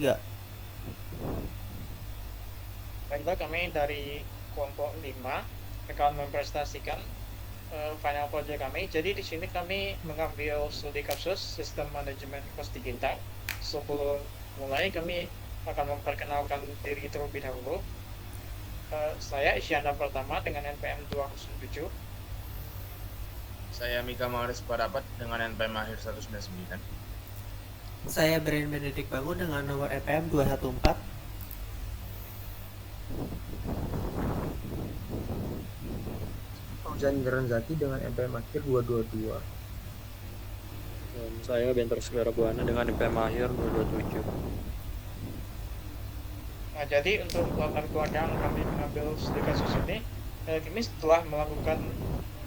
3? Baiklah, kami dari kelompok 5 akan mempresentasikan final project kami. Jadi di sini kami mengambil studi kasus sistem manajemen kos digital. Sebelum mulai, kami akan memperkenalkan diri terlebih dahulu. Saya Isyana Pertama dengan NPM 207. Saya Mika Mauris Parapat dengan NPM akhir 199. Saya Brian Benedict Bangun dengan nomor NPM 214. Fauzan Geranzaki dengan NPM akhir 222. Dan saya Benter Segara Buana dengan NPM akhir 227. Nah, jadi untuk latar belakang kami mengambil studi kasus ini, kami setelah melakukan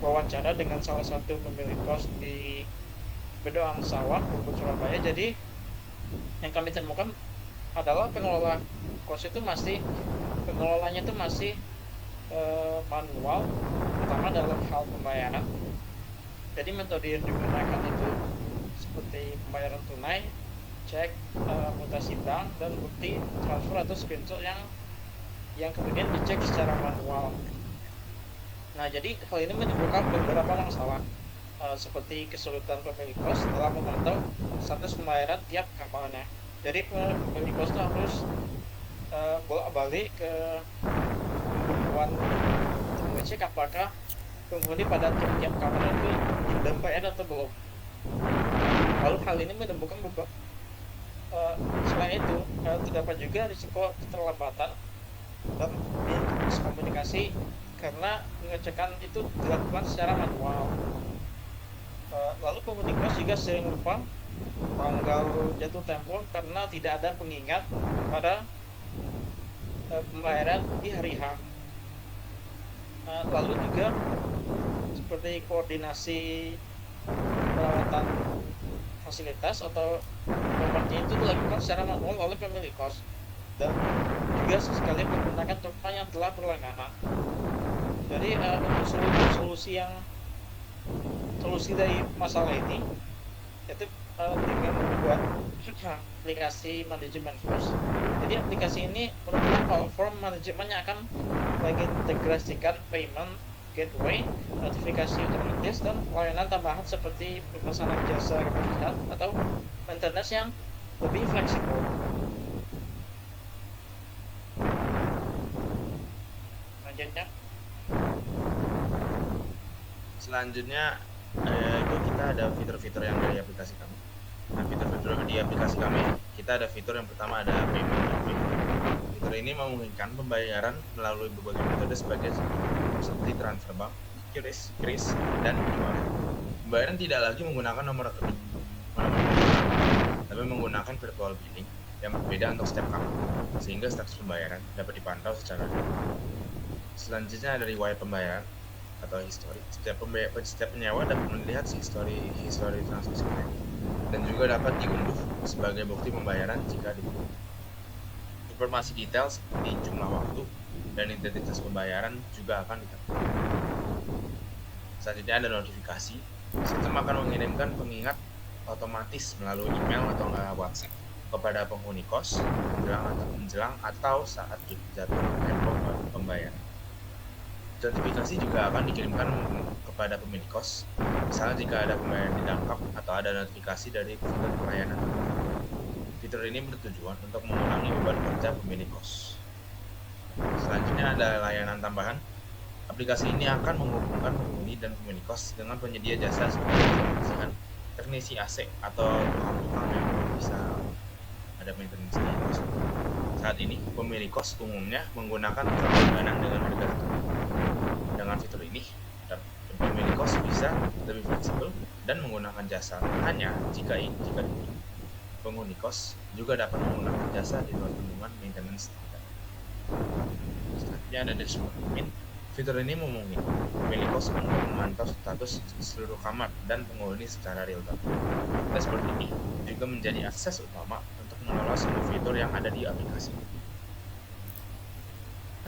wawancara dengan salah satu pemilik kos di Bedoang Sawah, Ubud, Surabaya. Jadi yang kami temukan adalah pengelolanya itu masih manual, terutama dalam hal pembayaran. Jadi metode yang digunakan itu seperti pembayaran tunai, cek, mutasi bank, dan bukti transfer atau screenshot yang kemudian dicek secara manual. Nah, jadi hal ini menimbulkan beberapa masalah, seperti kesulitan pemilik kos dalam memantau status pembayaran tiap kapalnya. Jadi pemilik kos itu harus bolak-balik ke pembukuan untuk mengecek apakah penghuni pada tiap kapal itu sudah bayar atau belum. Lalu hal ini menimbulkan selain itu terdapat juga risiko keterlambatan dan miskomunikasi karena pengecekan itu dilakukan secara manual. Lalu pemilik kos juga sering lupa tanggal jatuh tempo karena tidak ada pengingat pada pembayaran di hari H. Lalu juga seperti koordinasi perawatan fasilitas atau properti itu dilakukan secara manual oleh pemilik kos dan juga sesekali menggunakan token yang telah berlangganan. Jadi untuk solusi dari masalah ini yaitu dengan membuat aplikasi manajemen kos. Jadi aplikasi ini merupakan platform manajemen yang akan mengintegrasikan payment gateway, notifikasi otomatis, dan layanan tambahan seperti pemesanan jasa kemudian atau maintenance yang lebih fleksibel. Selanjutnya itu kita ada fitur-fitur yang dari aplikasi kami. Nah, fitur-fitur di aplikasi kami, kita ada fitur yang pertama ada payment gateway. Fitur ini memungkinkan pembayaran melalui berbagai metode seperti transfer bank, QRIS, dan e-wallet. Pembayaran tidak lagi menggunakan nomor rekening, tapi menggunakan virtual billing yang berbeda untuk setiap kapal, sehingga status pembayaran dapat dipantau secara real. Selanjutnya ada riwayat pembayaran atau history. Setiap penyewa dapat melihat history transaksi dan juga dapat diunduh sebagai bukti pembayaran jika dibutuhkan. Informasi detail seperti jumlah waktu dan identitas pembayaran juga akan ditampilkan. Selanjutnya ada notifikasi. Sistem akan mengirimkan pengingat otomatis melalui email atau WhatsApp kepada penghuni kos menjelang atau saat jatuh tempo pembayaran. Notifikasi juga akan dikirimkan kepada pemilik kos, misalnya jika ada pembayaran ditangkap atau ada notifikasi dari fitur pelayanan. Fitur ini bertujuan untuk mengurangi beban kerja pemilik kos. Selanjutnya ada layanan tambahan. Aplikasi ini akan menghubungkan penghuni dan pemilik kos dengan penyedia jasa seperti teknisi AC atau tukang-tukang yang bisa ada maintenance di kos. Saat ini pemilik kos umumnya menggunakan langganan dengan harga tertentu. Dengan fitur ini, pemilik kos bisa lebih fleksibel dan menggunakan jasa hanya jika penghuni kos juga dapat menggunakan jasa di luar bendungan maintenance standar. Selanjutnya ada dashboard. Fitur ini memungkinkan pemilik kos untuk memantau status seluruh kamar dan penghuni secara real time. Dashboard ini juga menjadi akses utama untuk mengelola semua fitur yang ada di aplikasi.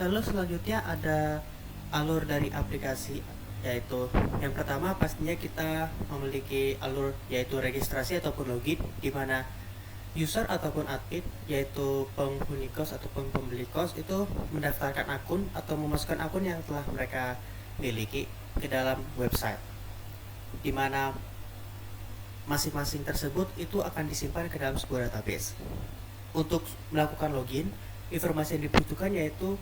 Lalu selanjutnya ada alur dari aplikasi, yaitu yang pertama pastinya kita memiliki alur yaitu registrasi ataupun login, di mana User ataupun admin, yaitu penghuni kos ataupun pembeli kos, itu mendaftarkan akun atau memasukkan akun yang telah mereka miliki ke dalam website, di mana masing-masing tersebut itu akan disimpan ke dalam sebuah database. Untuk melakukan login, informasi yang dibutuhkan yaitu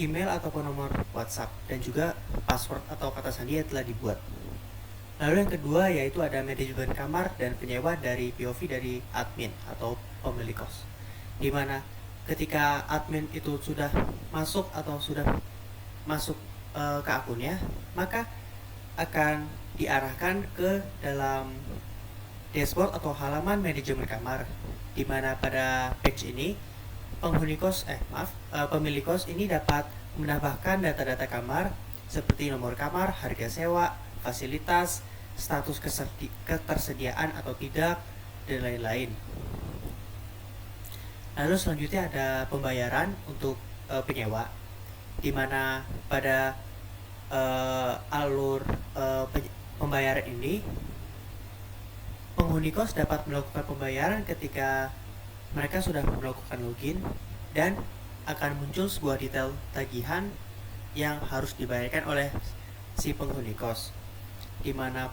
email ataupun nomor WhatsApp dan juga password atau kata sandi yang telah dibuat. Lalu yang kedua yaitu ada manajemen kamar dan penyewa dari POV dari admin atau pemilik kos, di mana ketika admin itu sudah masuk atau sudah masuk ke akunnya, maka akan diarahkan ke dalam dashboard atau halaman manajemen kamar, di mana pada page ini pemilik kos ini dapat menambahkan data-data kamar seperti nomor kamar, harga sewa, fasilitas, status ketersediaan atau tidak, dan lain-lain. Lalu selanjutnya ada pembayaran untuk penyewa, di mana pada alur pembayaran ini penghuni kos dapat melakukan pembayaran ketika mereka sudah melakukan login dan akan muncul sebuah detail tagihan yang harus dibayarkan oleh si penghuni kos, di mana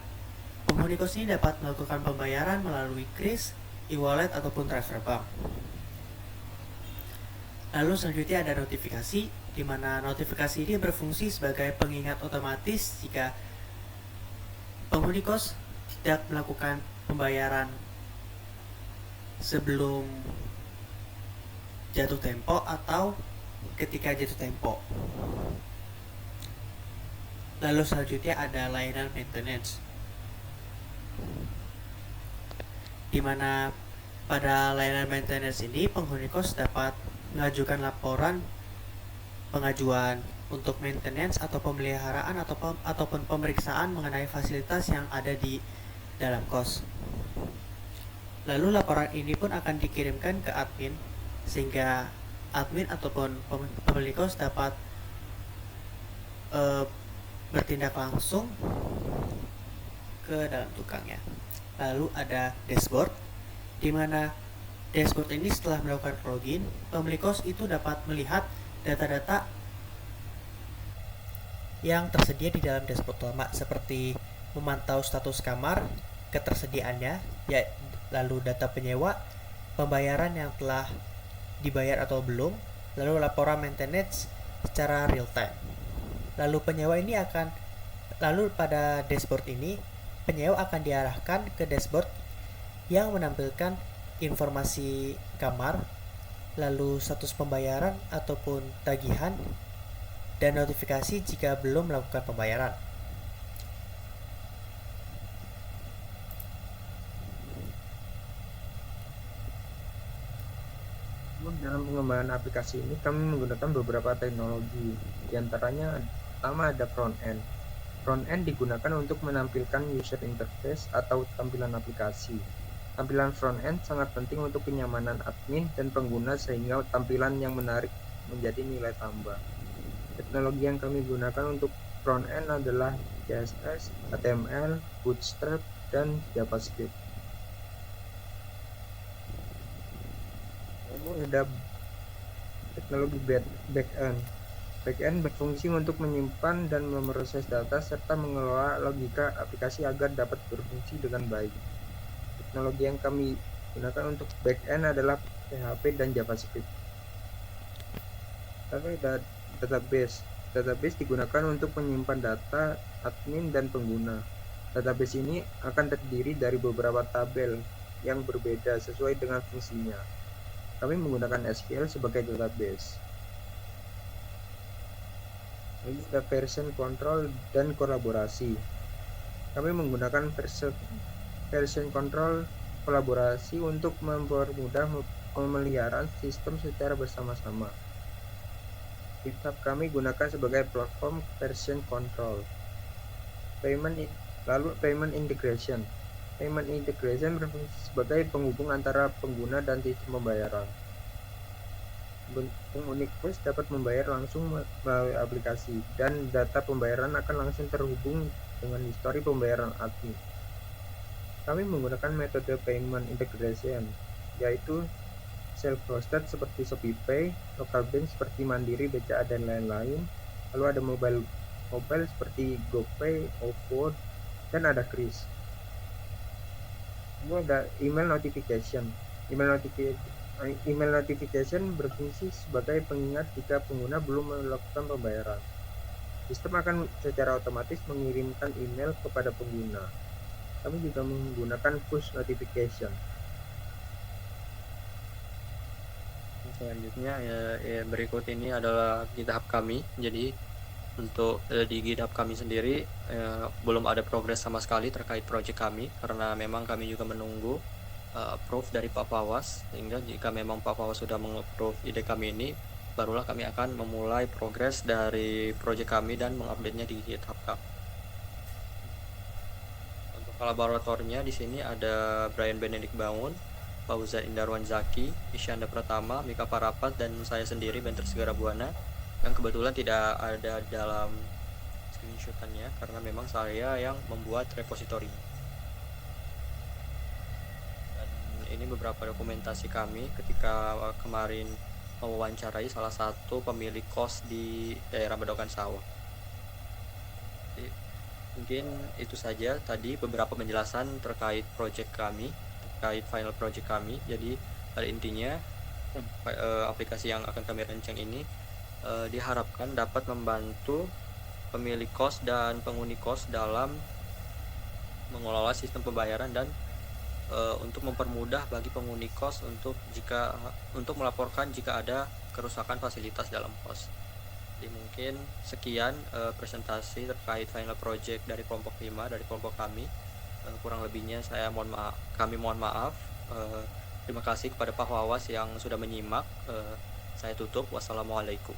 penghuni kos ini dapat melakukan pembayaran melalui kris, e-wallet ataupun transfer bank. Lalu selanjutnya ada notifikasi, di mana notifikasi ini berfungsi sebagai pengingat otomatis jika penghuni kos tidak melakukan pembayaran sebelum jatuh tempo atau ketika jatuh tempo. Lalu selanjutnya ada layanan maintenance, di mana pada layanan maintenance ini penghuni kos dapat mengajukan laporan pengajuan untuk maintenance atau pemeliharaan ataupun pemeriksaan mengenai fasilitas yang ada di dalam kos. Lalu laporan ini pun akan dikirimkan ke admin, sehingga admin ataupun pemilik kos dapat bertindak langsung ke dalam tukangnya. Lalu ada dashboard, di mana dashboard ini setelah melakukan login, pemilik kos itu dapat melihat data-data yang tersedia di dalam dashboard lama, seperti memantau status kamar, ketersediaannya, lalu data penyewa, pembayaran yang telah dibayar atau belum, lalu laporan maintenance secara real time. Lalu pada dashboard ini, penyewa akan diarahkan ke dashboard yang menampilkan informasi kamar, lalu status pembayaran ataupun tagihan, dan notifikasi jika belum melakukan pembayaran. Dalam pengembangan aplikasi ini kami menggunakan beberapa teknologi. Di antaranya pertama ada front end. Front end digunakan untuk menampilkan user interface atau tampilan aplikasi. Tampilan front end sangat penting untuk kenyamanan admin dan pengguna sehingga tampilan yang menarik menjadi nilai tambah. Teknologi yang kami gunakan untuk front end adalah CSS, HTML, Bootstrap, dan JavaScript. Ada teknologi backend. Backend berfungsi untuk menyimpan dan memproses data serta mengelola logika aplikasi agar dapat berfungsi dengan baik. Teknologi yang kami gunakan untuk backend adalah PHP dan JavaScript. Lalu ada database. Database digunakan untuk menyimpan data admin dan pengguna. Database ini akan terdiri dari beberapa tabel yang berbeda sesuai dengan fungsinya. Kami menggunakan SQL sebagai database. Lalu ada version control dan kolaborasi. Kami menggunakan version control kolaborasi untuk mempermudah pemeliharaan sistem secara bersama-sama. GitHub kami gunakan sebagai platform version control. Payment integration. Payment integration berfungsi sebagai penghubung antara pengguna dan sistem pembayaran. Penghuni kos dapat membayar langsung melalui aplikasi dan data pembayaran akan langsung terhubung dengan histori pembayaran admin. Kami menggunakan metode payment integration. yaitu self-hosted seperti ShopeePay, local bank seperti Mandiri, BCA, dan lain-lain. Lalu ada mobile seperti GoPay, OVO, dan ada Kris. Lalu ada email notification. Email notification berfungsi sebagai pengingat jika pengguna belum melakukan pembayaran. Sistem akan secara otomatis mengirimkan email kepada pengguna. Kami juga menggunakan push notification. Selanjutnya berikut ini adalah GitHub kami. Jadi untuk di GitHub kami sendiri belum ada progres sama sekali terkait project kami, karena memang kami juga menunggu approve dari Pak Fawas, sehingga jika memang Pak Fawas sudah meng-approve ide kami ini, barulah kami akan memulai progres dari project kami dan mengupdate-nya di GitHub kami. Untuk kolaboratornya di sini ada Brian Benedict Bangun, Fauzan Indarwan Zaki, Isyanda Pratama, Mika Parapat, dan saya sendiri Benter Segara Buana, yang kebetulan tidak ada dalam screenshotannya karena memang saya yang membuat repositori. Dan ini beberapa dokumentasi kami ketika kemarin mewawancarai salah satu pemilik kos di daerah Bedokan Sawah. Jadi, mungkin itu saja tadi beberapa penjelasan terkait project kami, terkait final project kami. Jadi pada intinya aplikasi yang akan kami rancang ini diharapkan dapat membantu pemilik kos dan penghuni kos dalam mengelola sistem pembayaran dan untuk mempermudah bagi penghuni kos untuk melaporkan jika ada kerusakan fasilitas dalam kos. Jadi mungkin sekian presentasi terkait final project dari kelompok 5 dari kelompok kami. Kurang lebihnya kami mohon maaf. Terima kasih kepada Pak Wawas yang sudah menyimak. Saya tutup. Wassalamualaikum.